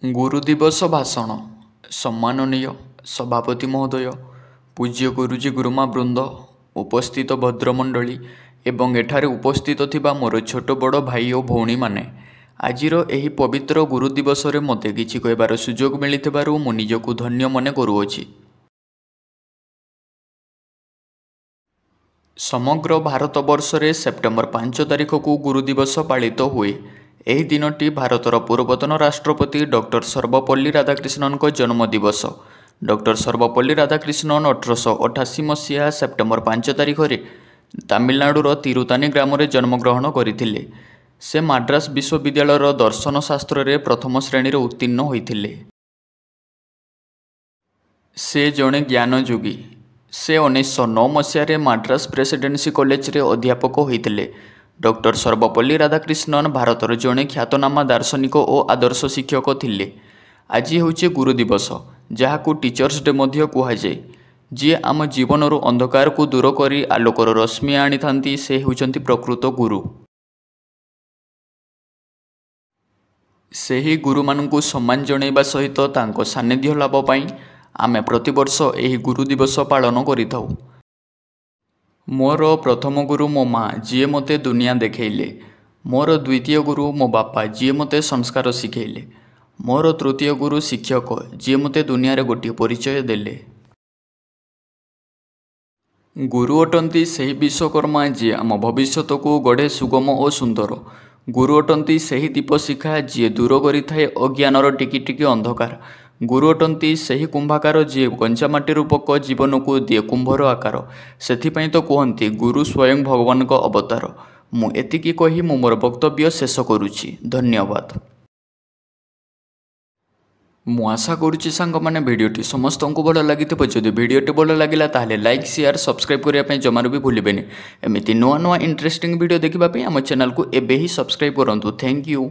गुरुदिवस भाषण। सम्माननीय सभापति महोदय, पूज्य गुरुजी गुरुमा वृंद, उपस्थित भद्रमंडली एवं एठारे उपस्थित थिबा मोर छोट बड़ भाई और भौणी माने, आजिर एही पवित्र गुरुदिवस रे मते किछि कहबार सुजोग मिलिथिबारु मु निजकु धन्य मने करूअछि। समग्र भारतवर्ष रे सेप्टेम्बर 5 तारिख को गुरुदिवस पालित हुए। ଏହି ଦିନଟି ଭାରତର ପୂର୍ବତନ ରାଷ୍ଟ୍ରପତି ଡକ୍ଟର ସର୍ବପଲ୍ଲୀ ରାଧାକ୍ରିଷ୍ଣନଙ୍କ ଜନ୍ମଦିବସ। ଡକ୍ଟର ସର୍ବପଲ୍ଲୀ ରାଧାକ୍ରିଷ୍ଣନ 1888 ମସିହା ସେପ୍ଟେମ୍ବର 5 ତାରିଖରେ ତାମିଲନାଡୁର ତିରୁତାନି ଗ୍ରାମରେ ଜନ୍ମଗ୍ରହଣ କରିଥିଲେ। ସେ ମାଡ୍ରାସ ବିଶ୍ୱବିଦ୍ୟାଳୟର ଦର୍ଶନ ଶାସ୍ତ୍ରରେ ପ୍ରଥମ ଶ୍ରେଣୀରେ ଉତ୍ତୀର୍ଣ୍ଣ ହୋଇଥିଲେ। ସେ ଜଣେ ଜ୍ଞାନଯୋଗୀ। ସେ 1909 ମସିହାରେ ମାଡ୍ରାସ ପ୍ରେସିଡେନ୍ସି କଲେଜରେ ଅଧ୍ୟାପକ ହୋଇଥିଲେ। ଡକ୍ଟର ସର୍ବପଲ୍ଲୀ ରାଧାକ୍ରିଷ୍ଣନ ଭାରତର ଜଣେ ଖ୍ୟାତନାମା ଦାର୍ଶନିକ ଓ ଆଦର୍ଶ ଶିକ୍ଷକ ଥିଲେ। ଆଜି ହେଉଛି ଗୁରୁ ଦିବସ, ଯାହାକୁ ଟିଚର୍ସ ଡେ ମଧ୍ୟ କୁହାଯାଏ। ଯିଏ ଆମ ଜୀବନରୁ ଅନ୍ଧକାରକୁ ଦୂର କରି ଆଲୋକର ରଶ୍ମି ଆଣିଥାନ୍ତି, ସେ ହେଉଛନ୍ତି ପ୍ରକୃତ ଗୁରୁ। ସେହି ଗୁରୁମାନଙ୍କୁ ସମ୍ମାନ ଜଣାଇବା ସହିତ ତାଙ୍କ ସାନ୍ନିଧ୍ୟ ଲାଭ ପାଇଁ ଆମେ ପ୍ରତିବର୍ଷ ଏହି ଗୁରୁ ଦିବସ ପାଳନ କରିଥାଉ। ମୋର ପ୍ରଥମ ଗୁରୁ ମୋ ମା, ଯିଏ ମୋତେ ଦୁନିଆ ଦେଖାଇଲେ। ମୋର ଦ୍ୱିତୀୟ ଗୁରୁ ମୋ ବାପା, ଯିଏ ମୋତେ ସଂସ୍କାର ଶିଖାଇଲେ। ମୋର ତୃତୀୟ ଗୁରୁ ଶିକ୍ଷକ, ଯିଏ ମୋତେ ଦୁନିଆରେ ଗୋଟିଏ ପରିଚୟ ଦେଲେ। ଗୁରୁ ଅଟନ୍ତି ସେହି ବିଶ୍ୱକର୍ମା, ଯିଏ ଆମ ଭବିଷ୍ୟତକୁ ଗଢ଼େ ସୁଗମ ଓ ସୁନ୍ଦର। ଗୁରୁ ଅଟନ୍ତି ସେହି ଦୀପଶିଖା, ଯିଏ ଦୂର କରିଥାଏ ଅଜ୍ଞାନର ଟିକି ଟିକି ଅନ୍ଧକାର। ଗୁରୁ ଅଟନ୍ତି ସେହି କୁମ୍ଭାକାର, ଯିଏ କଞ୍ଚାମାଟି ରୂପକ ଜୀବନକୁ ଦିଏ କୁମ୍ଭର ଆକାର। ସେଥିପାଇଁ ତ କୁହନ୍ତି ଗୁରୁ ସ୍ୱୟଂ ଭଗବାନଙ୍କ ଅବତାର। ମୁଁ ଏତିକି କହି ମୁଁ ମୋର ବକ୍ତବ୍ୟ ଶେଷ କରୁଛି। ଧନ୍ୟବାଦ। ମୁଁ ଆଶା କରୁଛି ସାଙ୍ଗମାନେ ଭିଡ଼ିଓଟି ସମସ୍ତଙ୍କୁ ଭଲ ଲାଗିଥିବ। ଯଦି ଭିଡ଼ିଓଟି ଭଲ ଲାଗିଲା ତାହେଲେ ଲାଇକ୍, ସେୟାର, ସବସ୍କ୍ରାଇବ୍ କରିବା ପାଇଁ ଜମାରୁ ବି ଭୁଲିବେନି। ଏମିତି ନୂଆ ନୂଆ ଇଣ୍ଟରେଷ୍ଟିଂ ଭିଡ଼ିଓ ଦେଖିବା ପାଇଁ ଆମ ଚ୍ୟାନେଲକୁ ଏବେ ହିଁ ସବସ୍କ୍ରାଇବ୍ କରନ୍ତୁ। Thank you.